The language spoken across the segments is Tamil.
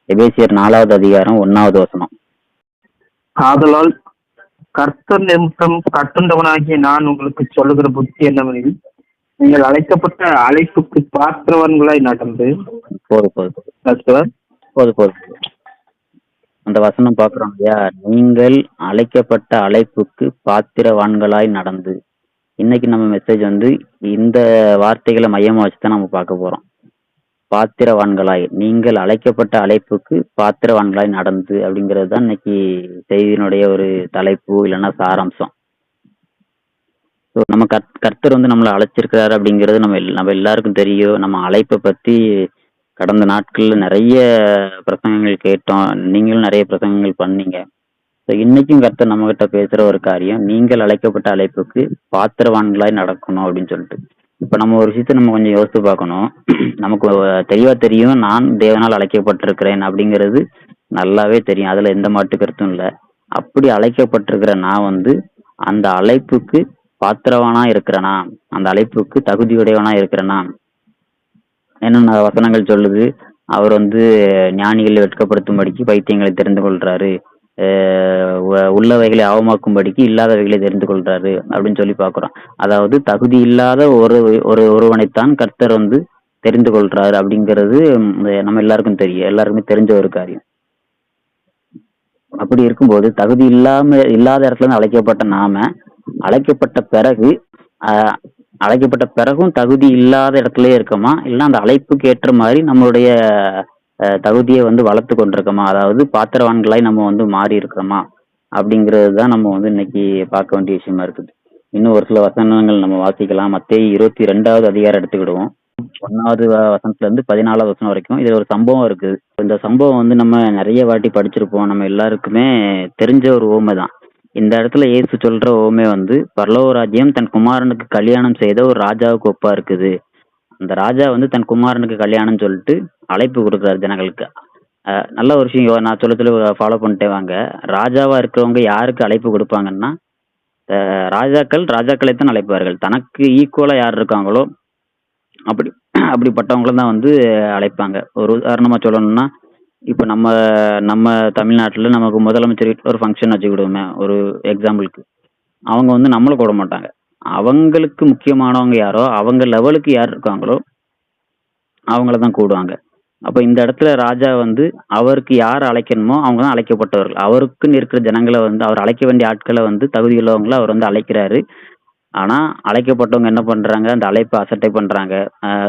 எபேசியர் 4வது அதிகாரம் 1வது வசனம். ஆதலால் கர்த்தர் நிமித்தம் கட்டுண்டவனாகிய நான் உங்களுக்கு சொல்லுகிற புத்தி என்னவெனில், நீங்கள் அழைக்கப்பட்ட அழைப்புக்கு பாத்திரவான்களாய் நடந்து. போது போது போது போது அந்த வசனம் பாக்குறோம் இல்லையா? நீங்கள் அழைக்கப்பட்ட அழைப்புக்கு பாத்திரவான்களாய் நடந்து. இன்னைக்கு நம்ம மெசேஜ் வந்து இந்த வார்த்தைகளை மையமா வச்சுதான் நம்ம பார்க்க போறோம். பாத்திரவான்களாய், நீங்கள் அழைக்கப்பட்ட அழைப்புக்கு பாத்திரவான்களாய் நடந்து அப்படிங்கிறது தான் இன்னைக்கு செய்தியினுடைய ஒரு தலைப்பு, இல்லைன்னா சாராம்சம். நம்ம கர்த்தர் வந்து நம்மளை அழைச்சிருக்கிறாரு அப்படிங்கிறது நம்ம எல்லாருக்கும் தெரியும். நம்ம அழைப்பை பத்தி கடந்த நாட்கள்ல நிறைய பிரசங்கங்கள் கேட்டோம். நீங்களும் நிறைய பிரசங்கங்கள் பண்ணீங்க. இன்னைக்கும் கர்த்தர் நம்ம கிட்ட பேசுற ஒரு காரியம், நீங்கள் அழைக்கப்பட்ட அழைப்புக்கு பாத்திரவான்களாய் நடக்கணும் அப்படின்னு சொல்லிட்டு. இப்ப நம்ம ஒரு விஷயத்த நம்ம கொஞ்சம் யோசித்து பார்க்கணும். நமக்கு தெளிவா தெரியும், நான் தேவனால் அழைக்கப்பட்டிருக்கிறேன் அப்படிங்கிறது நல்லாவே தெரியும். அதுல எந்த மாட்டு கருத்தும் இல்லை. அப்படி அழைக்கப்பட்டிருக்கிற நான் வந்து அந்த அழைப்புக்கு பாத்திரவானா இருக்கிறனா, அந்த அழைப்புக்கு தகுதியுடையவனா இருக்கிறனா? என்னென்ன வசனங்கள் சொல்லுது? அவர் வந்து ஞானிகளை வெட்கப்படுத்தும்படிக்கு பைத்தியங்களை தெரிந்து கொள்றாரு, உள்ளவைகளை அவமாக்கும்படிக்கு இல்லாதவைகளை தெரிந்து கொள்றாரு அப்படின்னு சொல்லி பாக்குறோம். அதாவது தகுதி இல்லாத ஒருவனைத்தான் கர்த்தர் வந்து தெரிந்து கொள்றாரு அப்படிங்கிறது நம்ம எல்லாருக்கும் தெரியும், எல்லாருக்குமே தெரிஞ்ச ஒரு காரியம். அப்படி இருக்கும்போது தகுதி இல்லாத இடத்துல இருந்து அழைக்கப்பட்ட நாம, அழைக்கப்பட்ட பிறகும் தகுதி இல்லாத இடத்துலயே இருக்கோமா, இல்லைன்னா அந்த அழைப்புக்கு ஏற்ற மாதிரி நம்மளுடைய தகுதியை வந்து வளர்த்து கொண்டிருக்கோமா, அதாவது பாத்திரவான்களாய் நம்ம வந்து மாறி இருக்கிறோமா அப்படிங்கிறது தான் நம்ம வந்து இன்னைக்கு பார்க்க வேண்டிய விஷயமா இருக்குது. இன்னும் ஒரு சில வசனங்கள் நம்ம வாசிக்கலாம். மத்தேயு 22வது அதிகாரம் எடுத்துக்கிடுவோம். 1வது வசனத்துல இருந்து 14வது வசனம் வரைக்கும் இதுல ஒரு சம்பவம் இருக்கு. இந்த சம்பவம் வந்து நம்ம நிறைய வாட்டி படிச்சிருப்போம், நம்ம எல்லாருக்குமே தெரிஞ்ச ஒரு ஊமை தான். இந்த இடத்துல இயேசு சொல்ற ஊமை வந்து, பரலோக ராஜ்யம் தன் குமாரனுக்கு கல்யாணம் செய்த ஒரு ராஜாவுக்கு ஒப்பா இருக்குது. அந்த ராஜா வந்து தன் குமாரனுக்கு கல்யாணம் சொல்லிட்டு அழைப்பு கொடுக்குறாரு ஜனங்களுக்கு. நல்ல ஒரு விஷயம் நான் சொல்ல ஃபாலோ பண்ணிட்டே வாங்க. ராஜாவா இருக்கிறவங்க யாருக்கு அழைப்பு கொடுப்பாங்கன்னா, ராஜாக்களைத்தான் அழைப்பார்கள். தனக்கு ஈக்குவலா யார் இருக்காங்களோ அப்படிப்பட்டவங்களும் தான் வந்து அழைப்பாங்க. ஒரு உதாரணமா சொல்லணும்னா, இப்ப நம்ம தமிழ்நாட்டுல நமக்கு முதலமைச்சர் வீட்டில் ஒரு ஃபங்க்ஷன் வச்சுக்கிடுவோமே, ஒரு எக்ஸாம்பிளுக்கு. அவங்க வந்து நம்மளை கூட மாட்டாங்க. அவங்களுக்கு முக்கியமானவங்க யாரோ, அவங்க லெவலுக்கு யார் இருக்காங்களோ அவங்கள தான் கூடுவாங்க. அப்ப இந்த இடத்துல ராஜா வந்து அவருக்கு யார் அழைக்கணுமோ அவங்க தான் அழைக்கப்பட்டவர்கள். அவருக்குன்னு இருக்கிற ஜனங்களை வந்து, அவர் அழைக்க வேண்டிய ஆட்களை வந்து தகுதி உள்ளவங்களை அவர் வந்து அழைக்கிறாரு. ஆனா அழைக்கப்பட்டவங்க என்ன பண்றாங்க? அந்த அழைப்பை அசட்டை பண்றாங்க.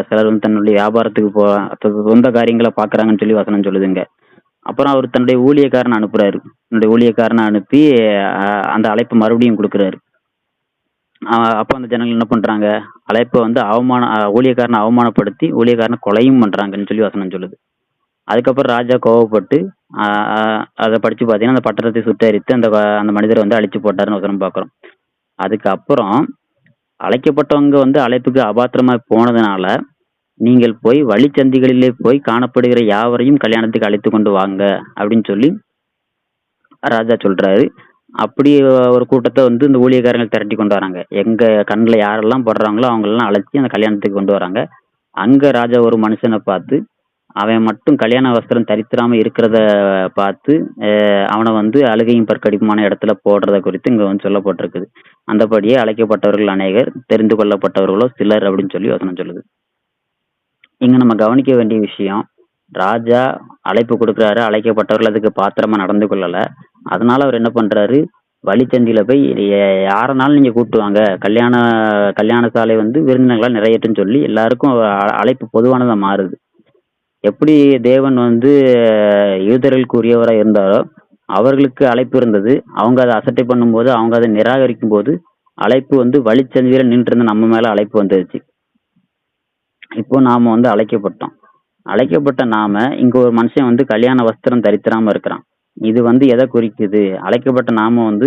சிலர் வந்து தன்னுடைய வியாபாரத்துக்கு சொந்த காரியங்களை பாக்குறாங்கன்னு சொல்லி வசனம் சொல்லுதுங்க. அப்புறம் அவர் தன்னுடைய ஊழியக்காரனை அனுப்புறாரு. தன்னுடைய ஊழியக்காரனை அனுப்பி அந்த அழைப்பை மறுபடியும் கொடுக்குறாரு. அப்ப அந்த ஜனங்கள் என்ன பண்றாங்க? அழைப்பை வந்து ஊழியக்காரனை அவமானப்படுத்தி ஊழியக்காரனை கொலையும் பண்றாங்கன்னு சொல்லி வசனம் சொல்லுது. அதுக்கப்புறம் ராஜா கோவப்பட்டு அதை படிச்சு பாத்தீங்கன்னா, அந்த பட்டணத்தை சுட்டரித்து அந்த மனிதரை வந்து அழிச்சு போட்டாருன்னு வசனம் பாக்குறோம். அதுக்கப்புறம் அழைக்கப்பட்டவங்க வந்து அழைப்புக்கு அபாத்திரமா போனதுனால, நீங்கள் போய் வழிச்சந்திகளிலே போய் காணப்படுகிற யாவரையும் கல்யாணத்துக்கு அழைத்து கொண்டு வாங்க அப்படின்னு சொல்லி ராஜா சொல்றாரு. அப்படி ஒரு கூட்டத்தை வந்து இந்த ஊழியக்காரங்கள் திரட்டி கொண்டு வராங்க. எங்க கண்ணில் யாரெல்லாம் படுறாங்களோ அவங்களெல்லாம் அழைச்சி அந்த கல்யாணத்துக்கு கொண்டு வராங்க. அங்க ராஜா ஒரு மனுஷனை பார்த்து, அவன் மட்டும் கல்யாண வஸ்திரம் தரித்திராம இருக்கிறத பார்த்து அவனை வந்து அழுகையும் பற்கடிப்புமான இடத்துல போடுறத குறித்து இங்க வந்து சொல்லப்பட்டிருக்குது. அந்தபடியே அழைக்கப்பட்டவர்கள் அநேகர், தெரிந்து கொள்ளப்பட்டவர்களோ சிலர் அப்படின்னு சொல்லி வசனம் சொல்லுது. இங்க நம்ம கவனிக்க வேண்டிய விஷயம், ராஜா அழைப்பு கொடுக்குறாரு, அழைக்கப்பட்டவர்கள் அதுக்கு பாத்திரமா நடந்து கொள்ளல. அதனால அவர் என்ன பண்றாரு? வழிச்சந்தியில போய் யாரனாலும் நீங்க கூட்டுவாங்க, கல்யாண சாலை வந்து விருந்தினர்களா நிறையட்டுன்னு சொல்லி எல்லாருக்கும் அழைப்பு பொதுவானதா மாறுது. எப்படி தேவன் வந்து யூதர்களுக்கு உரியவரா இருந்தாரோ அவர்களுக்கு அழைப்பு இருந்தது. அவங்க அதை அசட்டை பண்ணும்போது, அவங்க அதை நிராகரிக்கும் போது அழைப்பு வந்து வழிச்சந்தியில நின்று இருந்த நம்ம மேல அழைப்பு வந்துருச்சு. இப்போ நாம வந்து அழைக்கப்பட்ட நாம இங்க ஒரு மனுஷன் வந்து கல்யாண வஸ்திரம் தரித்திராம இருக்கிறான். இது வந்து எதை குறிக்குது? அழைக்கப்பட்ட நாம வந்து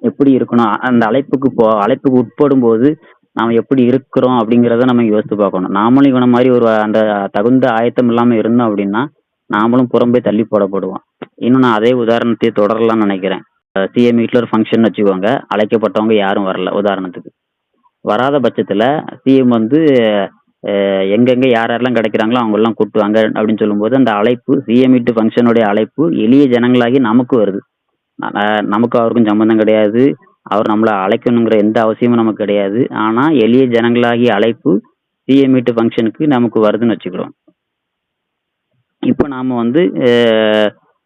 எப்படி இருக்கணும், அந்த அழைப்புக்கு உட்படும் போது நாம எப்படி இருக்கிறோம் அப்படிங்கிறத நம்ம யோசித்து பார்க்கணும். நாமளும் இவன மாதிரி ஒரு அந்த தகுந்த ஆயத்தம் இல்லாம இருந்தோம் அப்படின்னா நாமளும் புறம்பே தள்ளி போடப்படுவோம். இன்னும் நான் அதே உதாரணத்தையே தொடரலாம்னு நினைக்கிறேன். சிஎம் வீட்டில் ஒரு ஃபங்க்ஷன் வச்சுக்கோங்க, அழைக்கப்பட்டவங்க யாரும் வரல. உதாரணத்துக்கு வராத பட்சத்துல சிஎம் வந்து எங்கெங்க யார் யாரெல்லாம் கிடைக்கிறாங்களோ அவங்கெல்லாம் கூட்டுவாங்க அப்படின்னு சொல்லும்போது அந்த அழைப்பு சிஎம்இ ஃபங்க்ஷனுடைய அழைப்பு எளிய ஜனங்களாகி நமக்கு வருது. நமக்கு அவருக்கும் சம்பந்தம் கிடையாது. அவர் நம்மளை அழைக்கணுங்கிற எந்த அவசியமும் நமக்கு கிடையாது. ஆனா எளிய ஜனங்களாகி அழைப்பு சிஎம்இ ஃபங்க்ஷனுக்கு நமக்கு வருதுன்னு வச்சுக்கிறோம். இப்போ நாம வந்து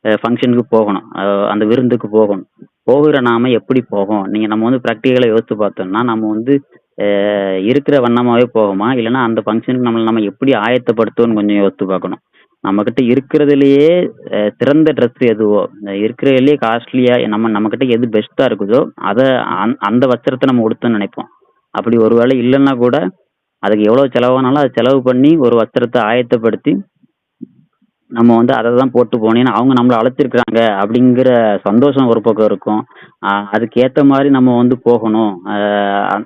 ஃபங்க்ஷனுக்கு போகணும், அந்த விருந்துக்கு போகணும். போகிற நாம எப்படி போகும்? நம்ம வந்து ப்ராக்டிக்கலாக யோசித்து பார்த்தோம்னா நம்ம வந்து இருக்கிற வண்ணமாவே போகுமா, இல்லைன்னா அந்த ஃபங்க்ஷனுக்கு நம்ம எப்படி ஆயத்தப்படுத்துவோம்னு கொஞ்சம் யோசித்து பார்க்கணும். நம்மக்கிட்ட இருக்கிறதுலையே சிறந்த ட்ரெஸ் எதுவோ, இருக்கிறதுலையே காஸ்ட்லியாக நம்மக்கிட்ட எது பெஸ்ட்டாக இருக்குதோ அதை அந்த வஸ்திரத்தை நம்ம உடுத்தணும்னு நினைப்போம். அப்படி ஒரு வேளை இல்லைன்னா கூட அதுக்கு எவ்வளோ செலவானாலும் அதை செலவு பண்ணி ஒரு வஸ்திரத்தை ஆயத்தப்படுத்தி நம்ம வந்து அதை தான் போட்டு போனேன்னு அவங்க நம்மளை அழைச்சிருக்கிறாங்க அப்படிங்கிற சந்தோஷம் ஒரு பக்கம் இருக்கும். அதுக்கேற்ற மாதிரி நம்ம வந்து போகணும்,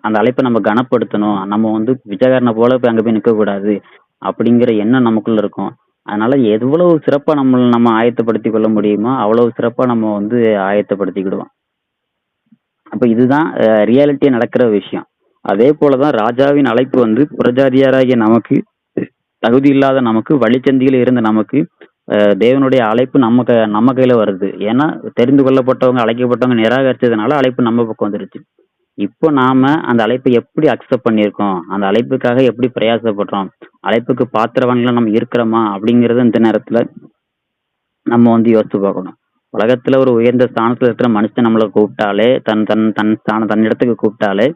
அந்த அழைப்பை நம்ம கனப்படுத்தணும், நம்ம வந்து பிச்சைக்காரனை போல போய் அங்கே போய் நிற்கக்கூடாது அப்படிங்கிற எண்ணம் நமக்குள்ள இருக்கும். அதனால எவ்வளவு சிறப்பாக நம்ம ஆயத்தப்படுத்தி கொள்ள முடியுமோ அவ்வளவு சிறப்பாக நம்ம வந்து ஆயத்தப்படுத்திக்கிடுவோம். அப்போ இதுதான் ரியாலிட்டியாக நடக்கிற விஷயம். அதே போலதான் ராஜாவின் அழைப்பு வந்து புறஜாதியாராகிய நமக்கு, தகுதி இல்லாத நமக்கு, வழிச்சந்தியில் இருந்த நமக்கு தேவனுடைய அழைப்பு நம்ம கையில வருது. ஏன்னா தெரிந்து கொள்ளப்பட்டவங்க அழைக்கப்பட்டவங்க நிராகரிச்சதுனால அழைப்பு நம்ம பக்கம் வந்துருச்சு. இப்போ நாம அந்த அழைப்பை எப்படி அக்செப்ட் பண்ணியிருக்கோம், அந்த அழைப்புக்காக எப்படி பிரயாசப்படுறோம், அழைப்புக்கு பாத்திரவான்களா நம்ம இருக்கிறோமா அப்படிங்கறது இந்த நேரத்துல நம்ம வந்து யோசிச்சு பார்க்கணும். உலகத்துல ஒரு உயர்ந்த ஸ்தானத்துல இருக்கிற மனுஷன் நம்மளை கூப்பிட்டாலே, தன் இடத்துக்கு கூப்பிட்டாலே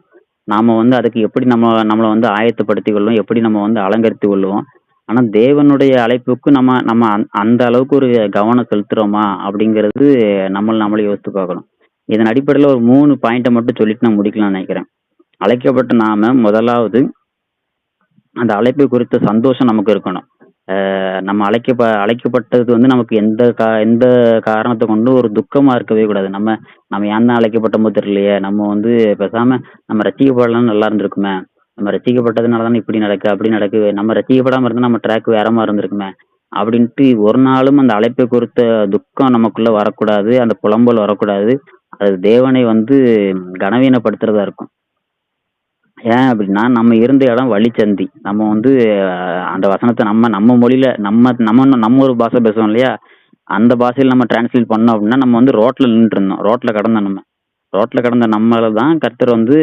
நாம வந்து அதுக்கு எப்படி நம்மளை வந்து ஆயத்தப்படுத்தி கொள்வோம், எப்படி நம்ம வந்து அலங்கரித்து கொள்வோம். ஆனா தேவனுடைய அழைப்புக்கு நம்ம அந்த அளவுக்கு ஒரு கவனம் செலுத்துறோமா அப்படிங்கிறது நம்மளே யோசித்து பார்க்கணும். இதன் அடிப்படையில் ஒரு 3 பாயிண்ட்டை மட்டும் சொல்லிட்டு நான் முடிக்கலாம்னு நினைக்கிறேன். அழைக்கப்பட்ட நாம முதலாவது அந்த அழைப்பு குறித்த சந்தோஷம் நமக்கு இருக்கணும். நம்ம அழைக்கப்பட்டது வந்து நமக்கு எந்த காரணத்தை கொண்டு ஒரு துக்கமா இருக்கவே கூடாது. நம்ம ஏன் தான் அழைக்கப்பட்டமோ தெரியலையே, நம்ம வந்து பேசாம நம்ம ரசிக்கப்படலாம் நல்லா இருந்திருக்குமே, நம்ம ரசிக்கப்பட்டதுனால தானே இப்படி நடக்கு அப்படி நடக்கு, நம்ம ரசிக்கப்படாம இருந்தா நம்ம ட்ராக் வேறமா இருந்திருக்குமே அப்படின்ட்டு ஒரு நாளும் அந்த அழைப்பை குறித்த துக்கம் நமக்குள்ள வரக்கூடாது, அந்த புலம்பல் வரக்கூடாது. அது தேவனை வந்து கனவீனப்படுத்துறதா இருக்கும். ஏன் அப்படின்னா நம்ம இருந்த இடம் வழிச்சந்தி. நம்ம வந்து அந்த வசனத்தை நம்ம மொழியில நம்ம ஒரு பாஷை பேசுவோம் இல்லையா, அந்த பாஷையில் நம்ம டிரான்ஸ்லேட் பண்ணோம் அப்படின்னா நம்ம வந்து ரோட்ல நின்றுட்டு இருந்தோம். ரோட்ல கடந்த நம்மளை தான் கர்த்தர் வந்து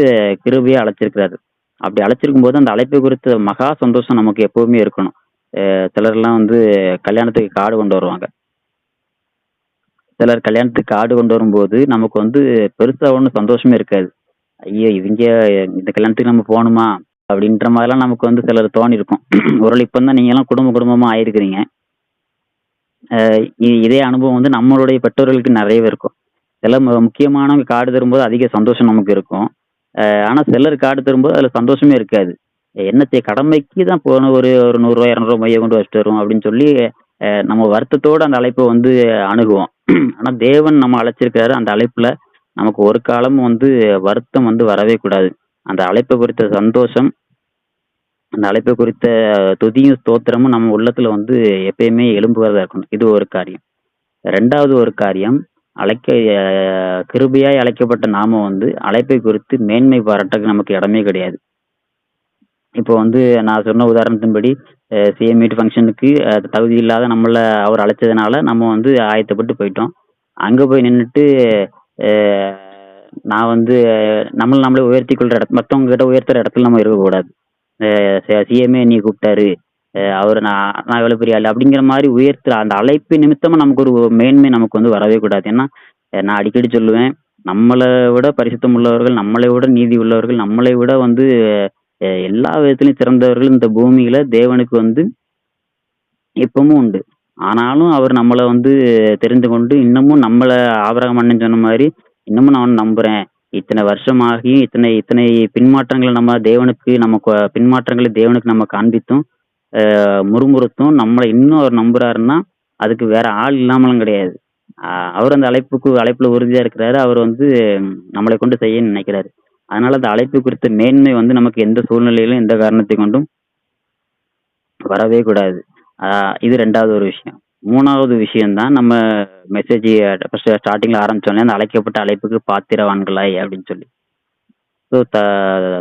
கிருபையா அழைச்சிருக்கிறாரு. அப்படி அழைச்சிருக்கும் போது அந்த அழைப்பை குறித்த மகா சந்தோஷம் நமக்கு எப்பவுமே இருக்கணும். சிலர்லாம் வந்து கல்யாணத்துக்கு கார்டு கொண்டு வருவாங்க. சிலர் கல்யாணத்துக்கு கார்டு கொண்டு வரும்போது நமக்கு வந்து பெருசா ஒன்றும் சந்தோஷமே இருக்காது. ஐயோ இவங்க இந்த கல்யாணத்துக்கு நம்ம போகணுமா அப்படின்ற மாதிரிலாம் நமக்கு வந்து சிலர் தோணி இருக்கும். ஒரு இப்போ தான் நீங்க எல்லாம் குடும்பமா ஆயிருக்கிறீங்க. இதே அனுபவம் வந்து நம்மளுடைய பெற்றோர்களுக்கு நிறையவே இருக்கும். சில முக்கியமானவங்க கார்டு தரும்போது அதிக சந்தோஷம் நமக்கு இருக்கும். ஆனா சிலர் கார்டு தரும்போது அதுல சந்தோஷமே இருக்காது. என்ன செய்ய, கடமைக்கு தான் போன ஒரு 100 ரூபா 200 ரூபாய் மைய கொண்டு வச்சுட்டு வரும் அப்படின்னு சொல்லி நம்ம வருத்தத்தோட அந்த அழைப்பை வந்து அணுகுவோம். ஆனா தேவன் நம்ம அழைச்சிருக்காரு. அந்த அழைப்புல நமக்கு ஒரு காலமும் வந்து வருத்தம் வந்து வரவே கூடாது. அந்த அழைப்பை குறித்த சந்தோஷம், அந்த அழைப்பை குறித்த துதியும் ஸ்தோத்திரமும் நம்ம உள்ளத்துல வந்து எப்பயுமே எழும்புவதா இருக்கணும். இது ஒரு காரியம். 2வது ஒரு காரியம், கிருபையாய் அழைக்கப்பட்ட நாம வந்து அழைப்பை குறித்து மேன்மை பாராட்டக்கு நமக்கு இடமே கிடையாது. இப்போ வந்து நான் சொன்ன உதாரணத்தின்படி சிஎம்இ ஃபங்க்ஷனுக்கு தகுதி இல்லாத நம்மளை அவர் அழைச்சதுனால நம்ம வந்து ஆயத்தப்பட்டு போயிட்டோம். அங்க போய் நின்றுட்டு நான் வந்து நம்மளே உயர்த்தி கொள்ற மற்றவங்க கிட்ட உயர்த்துற இடத்துல நம்ம இருக்கக்கூடாது. சிஎம்ஏ நீ கூப்பிட்டாரு, அவர் நான் எவ்வளவு பெரிய ஆள் அப்படிங்கிற மாதிரி உயர்த்துற அந்த அழைப்பு நிமித்தமா நமக்கு ஒரு மேன்மை நமக்கு வந்து வரவே கூடாது. ஏன்னா நான் அடிக்கடி சொல்லுவேன், நம்மளை விட பரிசுத்தம் உள்ளவர்கள், நம்மளை விட நீதி உள்ளவர்கள், நம்மளை விட வந்து எல்லா விதத்திலையும் சிறந்தவர்கள் இந்த பூமியில தேவனுக்கு வந்து எப்பவும் உண்டு. ஆனாலும் அவர் நம்மளை வந்து தெரிந்து கொண்டு இன்னமும் நம்மளை ஆபிரகாம் அண்ணன் சொன்ன மாதிரி இன்னமும் நான் நம்புறேன். இத்தனை வருஷமாகி இத்தனை பின்மாற்றங்களை நம்ம பின்மாற்றங்களை தேவனுக்கு நம்ம காண்பித்தும் முறுமுறுத்தும் நம்மளை இன்னும் அவர் நம்புறாருன்னா அதுக்கு வேற ஆள் இல்லாமலும் கிடையாது. அவர் அந்த அழைப்புல உறுதியா இருக்கிறாரு. அவர் வந்து நம்மளை கொண்டு செய்ய நினைக்கிறாரு. அதனால அந்த அழைப்பு குறித்த மேன்மை வந்து நமக்கு எந்த சூழ்நிலையிலும் எந்த காரணத்தை கொண்டும் வரவே கூடாது. இது 2வது ஒரு விஷயம். 3வது விஷயம்தான் நம்ம மெசேஜ் ஸ்டார்டிங்ல ஆரம்பிச்சோன்னே அந்த அழைக்கப்பட்ட அழைப்புக்கு பாத்திரவான்களாய் அப்படின்னு சொல்லி. ஸோ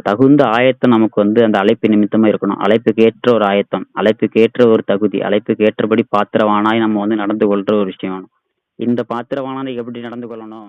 தகுந்த ஆயத்தம் நமக்கு வந்து அந்த அழைப்பு நிமித்தமா இருக்கணும். அழைப்புக்கு ஏற்ற ஒரு ஆயத்தம், அழைப்புக்கு ஏற்ற ஒரு தகுதி, அழைப்புக்கு ஏற்றபடி பாத்திரவானாய் நம்ம வந்து நடந்து கொள்ற ஒரு விஷயம் வேணும். இந்த பாத்திரவானாய் எப்படி நடந்து கொள்ளணும்?